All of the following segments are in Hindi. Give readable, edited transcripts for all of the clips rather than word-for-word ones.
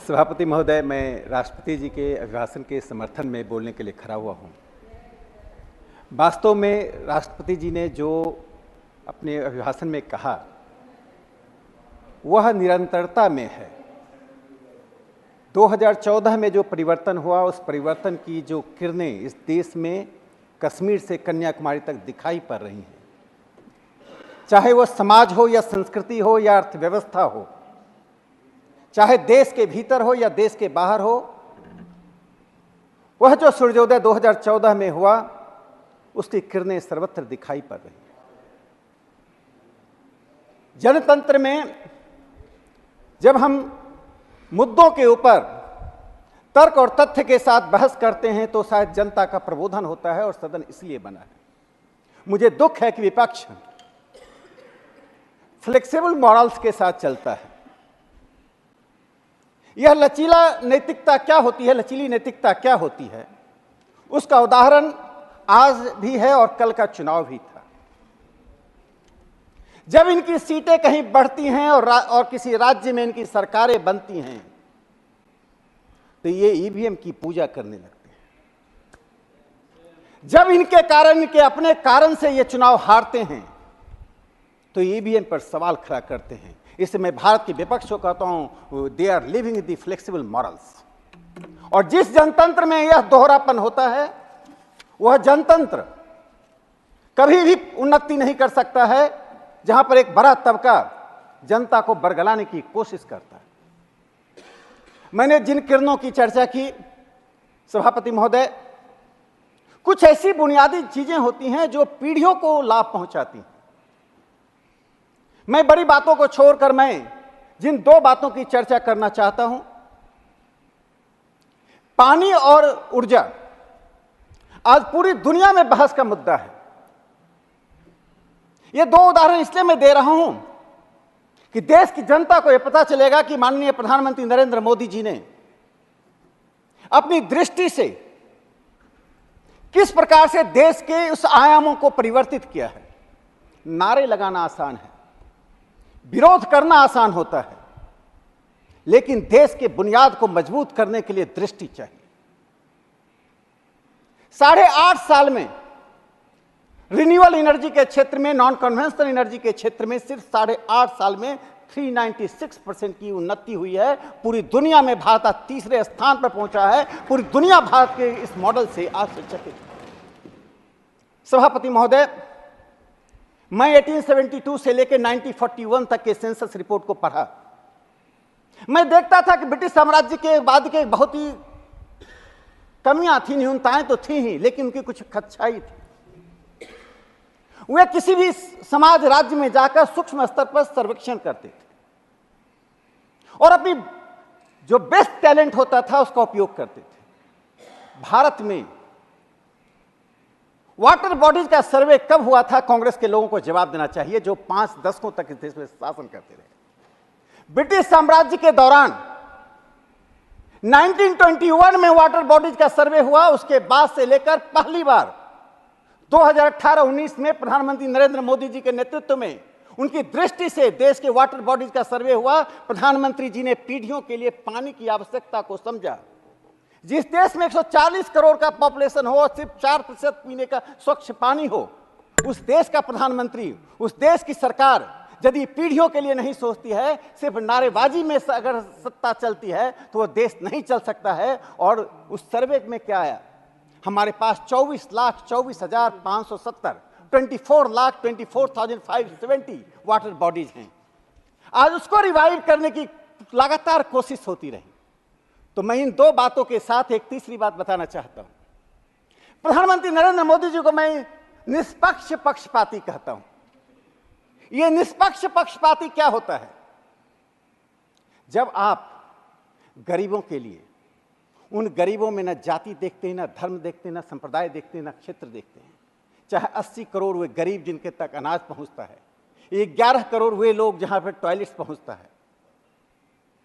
सभापति महोदय, मैं राष्ट्रपति जी के अभिभाषण के समर्थन में बोलने के लिए खड़ा हुआ हूँ। वास्तव में राष्ट्रपति जी ने जो अपने अभिभाषण में कहा वह निरंतरता में है। 2014 में जो परिवर्तन हुआ उस परिवर्तन की जो किरणें इस देश में कश्मीर से कन्याकुमारी तक दिखाई पड़ रही हैं, चाहे वह समाज हो या संस्कृति हो या अर्थव्यवस्था हो, चाहे देश के भीतर हो या देश के बाहर हो, वह जो सूर्योदय 2014 में हुआ उसकी किरणें सर्वत्र दिखाई पड़ रही हैं। जनतंत्र में जब हम मुद्दों के ऊपर तर्क और तथ्य के साथ बहस करते हैं तो शायद जनता का प्रबोधन होता है और सदन इसलिए बना है। मुझे दुख है कि विपक्ष फ्लेक्सिबल मॉरल्स के साथ चलता है। यह लचीला नैतिकता क्या होती है, लचीली नैतिकता क्या होती है, उसका उदाहरण आज भी है और कल का चुनाव भी था। जब इनकी सीटें कहीं बढ़ती हैं और किसी राज्य में इनकी सरकारें बनती हैं तो ये ईवीएम की पूजा करने लगते हैं। जब इनके अपने कारण से ये चुनाव हारते हैं तो ईवीएम पर सवाल खड़ा करते हैं। इससे मैं भारत के विपक्ष को कहता हूं, they are living the flexible morals. और जिस जनतंत्र में यह दोहरापन होता है वह जनतंत्र कभी भी उन्नति नहीं कर सकता है जहां पर एक बड़ा तबका जनता को बरगलाने की कोशिश करता है। मैंने जिन किरणों की चर्चा की सभापति महोदय, कुछ ऐसी बुनियादी चीजें होती हैं जो पीढ़ियों को लाभ पहुंचाती हैं। मैं बड़ी बातों को छोड़कर मैं जिन दो बातों की चर्चा करना चाहता हूं, पानी और ऊर्जा आज पूरी दुनिया में बहस का मुद्दा है। ये दो उदाहरण इसलिए मैं दे रहा हूं कि देश की जनता को यह पता चलेगा कि माननीय प्रधानमंत्री नरेंद्र मोदी जी ने अपनी दृष्टि से किस प्रकार से देश के उस आयामों को परिवर्तित किया है। नारे लगाना आसान है, विरोध करना आसान होता है, लेकिन देश के बुनियाद को मजबूत करने के लिए दृष्टि चाहिए। 8.5 साल में रिन्यूएबल एनर्जी के क्षेत्र में, नॉन कन्वेंशनल एनर्जी के क्षेत्र में सिर्फ 8.5 साल में 396% की उन्नति हुई है। पूरी दुनिया में भारत आज तीसरे स्थान पर पहुंचा है। पूरी दुनिया भारत के इस मॉडल से आश्चर्यचकित है। सभापति महोदय, मैं 1872 से लेकर 1941 तक के सेंसस रिपोर्ट को पढ़ा। मैं देखता था कि ब्रिटिश साम्राज्य के बाद के बहुत ही कमियां थी, न्यूनताएं तो थी ही, लेकिन उनकी कुछ अच्छाई थी। वे किसी भी समाज राज्य में जाकर सूक्ष्म स्तर पर सर्वेक्षण करते थे और अपनी जो बेस्ट टैलेंट होता था उसका उपयोग करते थे। भारत में वाटर बॉडीज का सर्वे कब हुआ था, कांग्रेस के लोगों को जवाब देना चाहिए, जो 5 दशकों तक इस देश में शासन करते रहे। ब्रिटिश साम्राज्य के दौरान 1921 में वाटर बॉडीज का सर्वे हुआ। उसके बाद से लेकर पहली बार 2018-19 में प्रधानमंत्री नरेंद्र मोदी जी के नेतृत्व में उनकी दृष्टि से देश के वाटर बॉडीज का सर्वे हुआ। प्रधानमंत्री जी ने पीढ़ियों के लिए पानी की आवश्यकता को समझा। जिस देश में 140 करोड़ का पॉपुलेशन हो और सिर्फ 4% पीने का स्वच्छ पानी हो, उस देश का प्रधानमंत्री, उस देश की सरकार यदि पीढ़ियों के लिए नहीं सोचती है, सिर्फ नारेबाजी में अगर सत्ता चलती है तो वह देश नहीं चल सकता है। और उस सर्वे में क्या आया, हमारे पास 24,24,570 24,24,570 वाटर बॉडीज हैं। आज उसको रिवाइव करने की लगातार कोशिश होती रही। तो मैं इन दो बातों के साथ एक तीसरी बात बताना चाहता हूं। प्रधानमंत्री नरेंद्र मोदी जी को मैं निष्पक्ष पक्षपाती कहता हूं। यह निष्पक्ष पक्षपाती क्या होता है? जब आप गरीबों के लिए, उन गरीबों में न जाति देखते हैं, न धर्म देखते हैं, न संप्रदाय देखते हैं, न क्षेत्र देखते हैं। चाहे 80 करोड़ वे गरीब जिनके तक अनाज पहुंचता है, 11 करोड़ वे लोग जहां पर टॉयलेट्स पहुंचता है।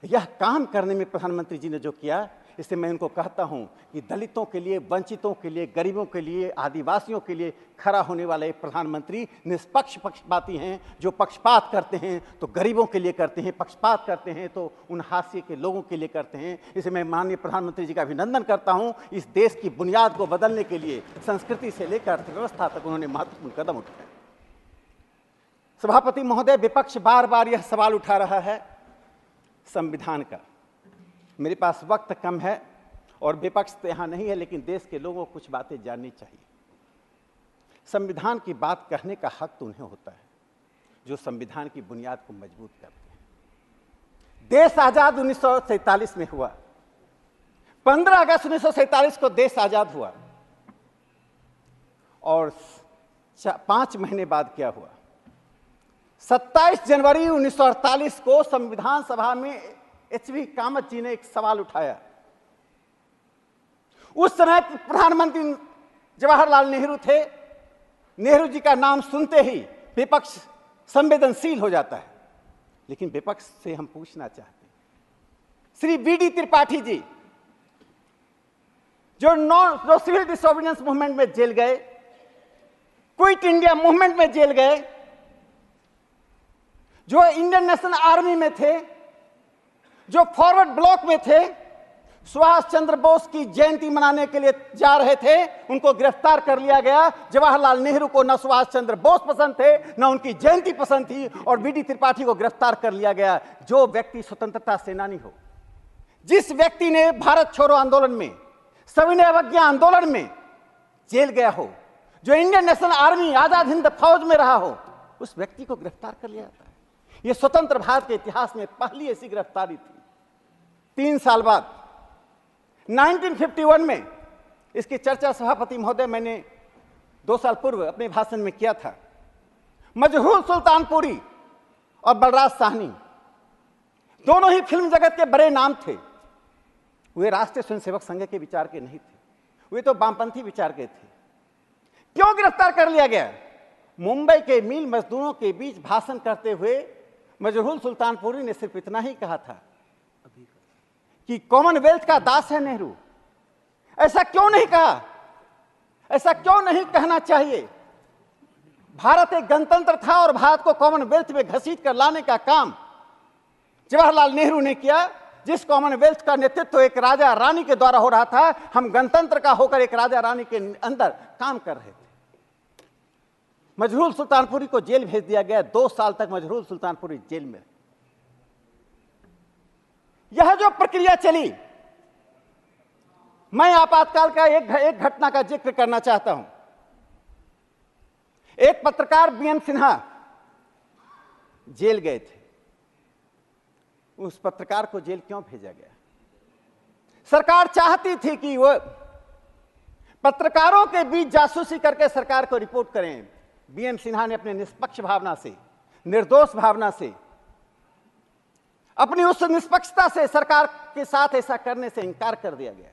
यह काम करने में प्रधानमंत्री जी ने जो किया, इससे मैं इनको कहता हूं कि दलितों के लिए, वंचितों के लिए, गरीबों के लिए, आदिवासियों के लिए खड़ा होने वाले प्रधानमंत्री निष्पक्ष पक्षपाती हैं। जो पक्षपात करते हैं तो गरीबों के लिए करते हैं, पक्षपात करते हैं तो उन हाशिए के लोगों के लिए करते हैं। इसे मैं माननीय प्रधानमंत्री जी का अभिनंदन करता हूं। इस देश की बुनियाद को बदलने के लिए संस्कृति से लेकर अर्थव्यवस्था तक उन्होंने महत्वपूर्ण कदम उठाए। सभापति महोदय, विपक्ष बार बार यह सवाल उठा रहा है संविधान का। मेरे पास वक्त कम है और विपक्ष तो यहां नहीं है, लेकिन देश के लोगों को कुछ बातें जाननी चाहिए। संविधान की बात कहने का हक तो उन्हें होता है जो संविधान की बुनियाद को मजबूत करते हैं। देश आजाद 1947 में हुआ। 15 अगस्त 1947 को देश आजाद हुआ और 5 महीने बाद क्या हुआ? 27 जनवरी 1948 को संविधान सभा में एच.वी. कामत जी ने एक सवाल उठाया। उस समय प्रधानमंत्री जवाहरलाल नेहरू थे। नेहरू जी का नाम सुनते ही विपक्ष संवेदनशील हो जाता है, लेकिन विपक्ष से हम पूछना चाहते हैं, श्री बी.डी. त्रिपाठी जी जो सिविल डिसोबीडियंस मूवमेंट में जेल गए, क्विट इंडिया मूवमेंट में जेल गए, जो इंडियन नेशनल आर्मी में थे, जो फॉरवर्ड ब्लॉक में थे, सुभाष चंद्र बोस की जयंती मनाने के लिए जा रहे थे, उनको गिरफ्तार कर लिया गया। जवाहरलाल नेहरू को न सुभाष चंद्र बोस पसंद थे, न उनकी जयंती पसंद थी, और बी.डी. त्रिपाठी को गिरफ्तार कर लिया गया। जो व्यक्ति स्वतंत्रता सेनानी हो, जिस व्यक्ति ने भारत छोड़ो आंदोलन में, सविनय अवज्ञा आंदोलन में जेल गया हो, जो Indian national army Azad Hind फौज में रहा हो, उस व्यक्ति को गिरफ्तार कर लिया जाता है। यह स्वतंत्र भारत के इतिहास में पहली ऐसी गिरफ्तारी थी। 3 साल बाद 1951 में इसकी चर्चा सभापति महोदय मैंने 2 साल पूर्व अपने भाषण में किया था। मजहूर सुल्तानपुरी और बलराज साहनी दोनों ही फिल्म जगत के बड़े नाम थे। वे राष्ट्रीय स्वयंसेवक संघ के विचार के नहीं थे, वे तो वामपंथी विचार के थे। क्यों गिरफ्तार कर लिया गया? मुंबई के मिल मजदूरों के बीच भाषण करते हुए मजहूर सुल्तानपुरी ने सिर्फ इतना ही कहा था कि कॉमनवेल्थ का दास है नेहरू। ऐसा क्यों नहीं कहा? ऐसा क्यों नहीं कहना चाहिए? भारत एक गणतंत्र था और भारत को कॉमनवेल्थ में घसीट कर लाने का काम जवाहरलाल नेहरू ने किया। जिस कॉमनवेल्थ का नेतृत्व एक राजा रानी के द्वारा हो रहा था, हम गणतंत्र का होकर एक राजा रानी के अंदर काम कर रहे थे। मजहूर सुल्तानपुरी को जेल भेज दिया गया। 2 साल तक मजहूर सुल्तानपुरी जेल में। यह जो प्रक्रिया चली, मैं आपातकाल का एक घटना का जिक्र करना चाहता हूं। एक पत्रकार बी.एम. सिन्हा जेल गए थे। उस पत्रकार को जेल क्यों भेजा गया? सरकार चाहती थी कि वह पत्रकारों के बीच जासूसी करके सरकार को रिपोर्ट करें। बी.एम. सिन्हा ने अपने निष्पक्ष भावना से, निर्दोष भावना से, अपनी उस निष्पक्षता से सरकार के साथ ऐसा करने से इनकार कर दिया गया,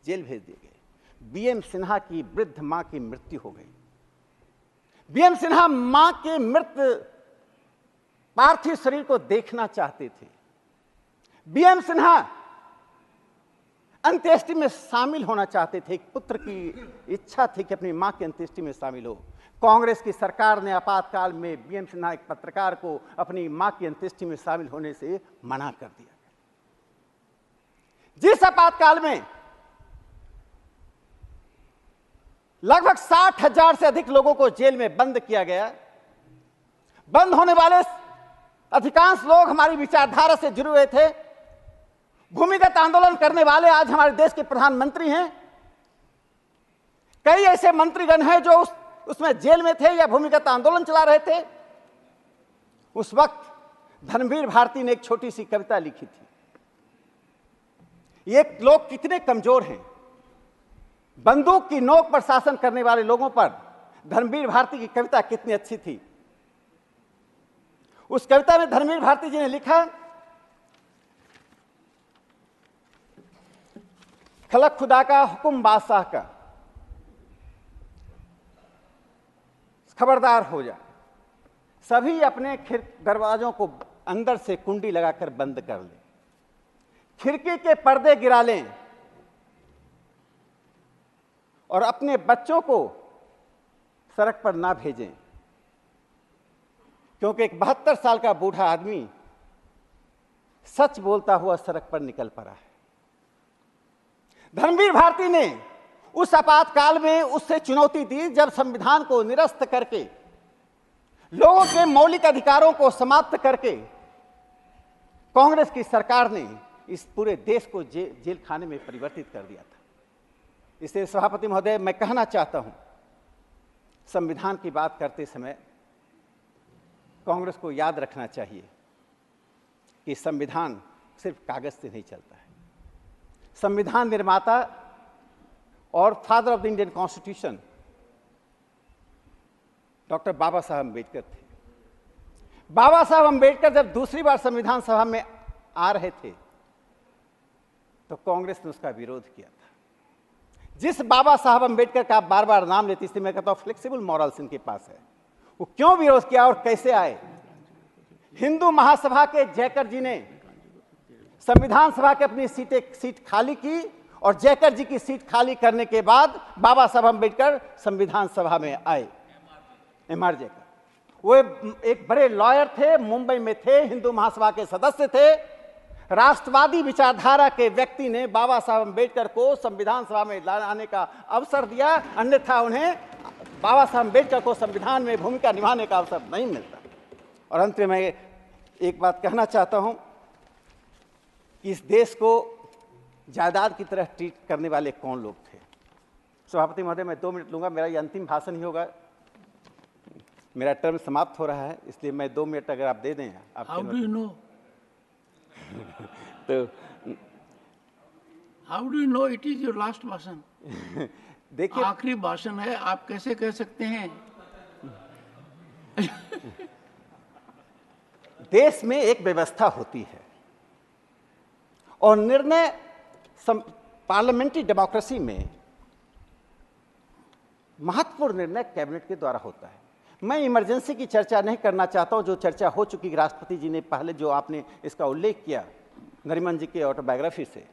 जेल भेज दिए गए। बी.एम. सिन्हा की वृद्ध मां की मृत्यु हो गई। बी.एम. सिन्हा मां के मृत पार्थिव शरीर को देखना चाहते थे। बी.एम. सिन्हा अंत्येष्टि में शामिल होना चाहते थे। एक पुत्र की इच्छा थी कि अपनी मां की अंत्येष्टि में शामिल हो। कांग्रेस की सरकार ने आपातकाल में बी.एम. सिन्हा एक पत्रकार को अपनी मां की अंत्येष्टि में शामिल होने से मना कर दिया। जिस आपातकाल में लगभग 60,000 से अधिक लोगों को जेल में बंद किया गया, बंद होने वाले अधिकांश लोग हमारी विचारधारा से जुड़े हुए थे। भूमिगत आंदोलन करने वाले आज हमारे देश के प्रधानमंत्री हैं। कई ऐसे मंत्रीगण हैं जो उसमें जेल में थे या भूमिगत आंदोलन चला रहे थे। उस वक्त धर्मवीर भारती ने एक छोटी सी कविता लिखी थी। ये लोग कितने कमजोर हैं। बंदूक की नोक पर शासन करने वाले लोगों पर धर्मवीर भारती की कविता कितनी अच्छी थी। उस कविता में धर्मवीर भारती जी ने लिखा, खलक खुदा का हुक्म बादशाह का, खबरदार हो जा, सभी अपने दरवाजों को अंदर से कुंडी लगाकर बंद कर ले, खिड़की के पर्दे गिरा लें, और अपने बच्चों को सड़क पर ना भेजें, क्योंकि एक 72 साल का बूढ़ा आदमी सच बोलता हुआ सड़क पर निकल पड़ा है। धर्मवीर भारती ने उस आपातकाल में उससे चुनौती दी जब संविधान को निरस्त करके, लोगों के मौलिक अधिकारों को समाप्त करके कांग्रेस की सरकार ने इस पूरे देश को जेल खाने में परिवर्तित कर दिया था। इसलिए सभापति महोदय, मैं कहना चाहता हूं, संविधान की बात करते समय कांग्रेस को याद रखना चाहिए कि संविधान सिर्फ कागज से नहीं चलता है। संविधान निर्माता और father of the Indian constitution doctor Baba Saheb Ambedkar थे। बाबा साहब अम्बेडकर जब दूसरी बार संविधान सभा में आ रहे थे तो कांग्रेस ने उसका विरोध किया था। जिस बाबा साहब अम्बेडकर का आप बार बार नाम लेते, इसलिए मैं कहता हूं फ्लेक्सिबल मॉरल्स इनके पास है। वो क्यों विरोध किया और कैसे आए? हिंदू महासभा के जयकर जी ने संविधान सभा की अपनी सीट खाली की और जयकर जी की सीट खाली करने के बाद बाबा साहब अम्बेडकर संविधान सभा में आए। एमआर जयकर वो एक बड़े लॉयर थे, मुंबई में थे, हिंदू महासभा के सदस्य थे। राष्ट्रवादी विचारधारा के व्यक्ति ने बाबा साहब अम्बेडकर को संविधान सभा में लाने का अवसर दिया, अन्यथा उन्हें बाबा साहब अम्बेडकर को संविधान में भूमिका निभाने का अवसर नहीं मिलता। और अंत में मैं एक बात कहना चाहता हूं कि इस देश को जायदाद की तरह ट्रीट करने वाले कौन लोग थे। सभापति महोदय, मैं 2 मिनट लूंगा, मेरा ये अंतिम भाषण ही होगा। मेरा टर्म समाप्त हो रहा है, इसलिए मैं 2 मिनट अगर आप दे दें। How do you know? तो How do you know it is your last भाषण? देखिए, आखिरी भाषण है, आप कैसे कह सकते हैं? देश में एक व्यवस्था होती है और निर्णय पार्लियामेंट्री डेमोक्रेसी में महत्वपूर्ण निर्णय कैबिनेट के द्वारा होता है। मैं इमरजेंसी की चर्चा नहीं करना चाहता हूं, जो चर्चा हो चुकी राष्ट्रपति जी ने पहले, जो आपने इसका उल्लेख किया नरीमन जी की ऑटोबायोग्राफी से।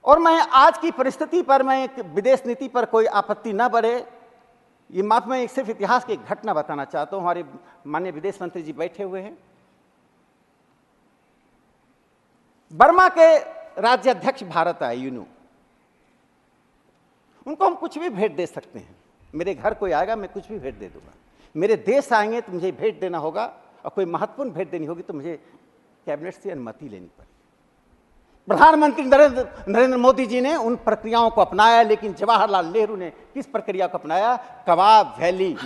और मैं आज की परिस्थिति पर, मैं विदेश नीति पर कोई आपत्ति न बढ़े, ये माफ में सिर्फ इतिहास की एक घटना बताना चाहता हूं। हमारे माननीय विदेश मंत्री जी बैठे हुए हैं। बर्मा के राज्याध्यक्ष भारत आए, यूनू। उनको हम कुछ भी भेंट दे सकते हैं। मेरे घर कोई आएगा, मैं कुछ भी भेंट दे दूंगा। मेरे देश आएंगे तो मुझे भेंट देना होगा, और कोई महत्वपूर्ण भेंट देनी होगी तो मुझे कैबिनेट से अनुमति लेनी पड़ेगी। प्रधानमंत्री नरेंद्र मोदी जी ने उन प्रक्रियाओं को अपनाया, लेकिन जवाहरलाल नेहरू ने किस प्रक्रिया को अपनाया? कवाब वैली,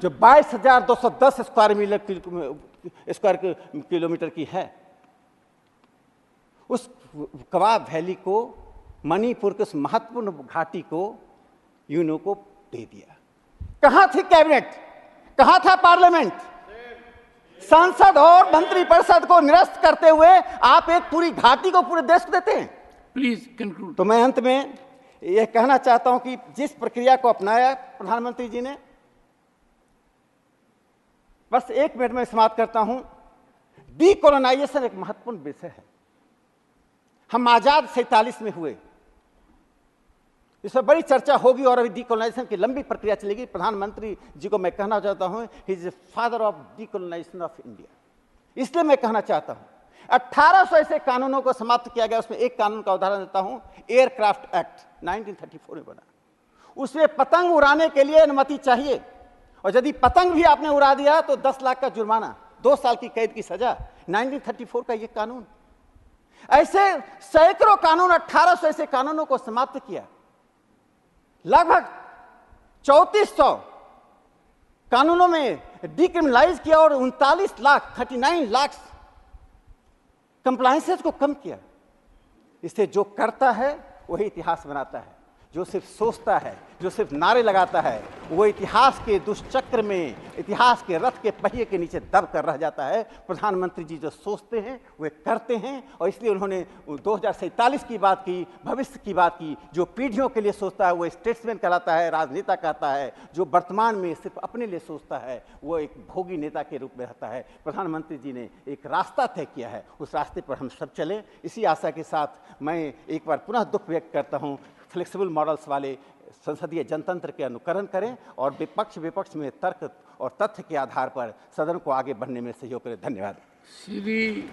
जो 22,210 स्क्वायर किलोमीटर की है, उस कवाब वैली को, मणिपुर के उस महत्वपूर्ण घाटी को यूनो को दे दिया। कहां थी कैबिनेट? कहां था पार्लियामेंट? संसद और मंत्रिपरिषद को निरस्त करते हुए आप एक पूरी घाटी को पूरे देश को देते हैं। Please conclude. तो मैं अंत में यह कहना चाहता हूं कि जिस प्रक्रिया को अपनाया प्रधानमंत्री जी ने, बस 1 मिनट में समाप्त करता हूं। डीकोलोनाइजेशन एक महत्वपूर्ण विषय है। हम आजाद 47 में हुए, इस पर बड़ी चर्चा होगी और अभी डीकोलोनाइजेशन की लंबी प्रक्रिया चलेगी। प्रधानमंत्री जी को मैं कहना चाहता हूं, he is father of decolonisation of India. इसलिए मैं कहना चाहता हूं 1800 ऐसे कानूनों को समाप्त किया गया। उसमें एक कानून का उदाहरण देता हूं, एयरक्राफ्ट एक्ट 1934 में बना। उसमें पतंग उड़ाने के लिए अनुमति चाहिए, और यदि पतंग भी आपने उड़ा दिया तो 10 लाख का जुर्माना, 2 साल की कैद की सजा। 1934 का यह कानून। ऐसे सैकड़ों कानून, 1800 ऐसे कानूनों को समाप्त किया। लगभग 3400 कानूनों में डिक्रिमिनलाइज किया और 39 लाख कंप्लायंसेस को कम किया। इससे जो करता है वही इतिहास बनाता है। जो सिर्फ सोचता है, जो सिर्फ नारे लगाता है, वो इतिहास के दुष्चक्र में, इतिहास के रथ के पहिए के नीचे दब कर रह जाता है। प्रधानमंत्री जी जो सोचते हैं वे करते हैं, और इसलिए उन्होंने 2047 की बात की, भविष्य की बात की। जो पीढ़ियों के लिए सोचता है वो स्टेट्समैन कहलाता है, राजनेता कहता है। जो वर्तमान में सिर्फ अपने लिए सोचता है वो एक भोगी नेता के रूप में रहता है। प्रधानमंत्री जी ने एक रास्ता तय किया है, उस रास्ते पर हम सब चलें। इसी आशा के साथ मैं एक बार पुनः दुख व्यक्त करता हूँ, फ्लेक्सिबल मॉडल्स वाले संसदीय जनतंत्र के अनुकरण करें और विपक्ष में तर्क और तथ्य के आधार पर सदन को आगे बढ़ने में सहयोग करें। धन्यवाद। श्री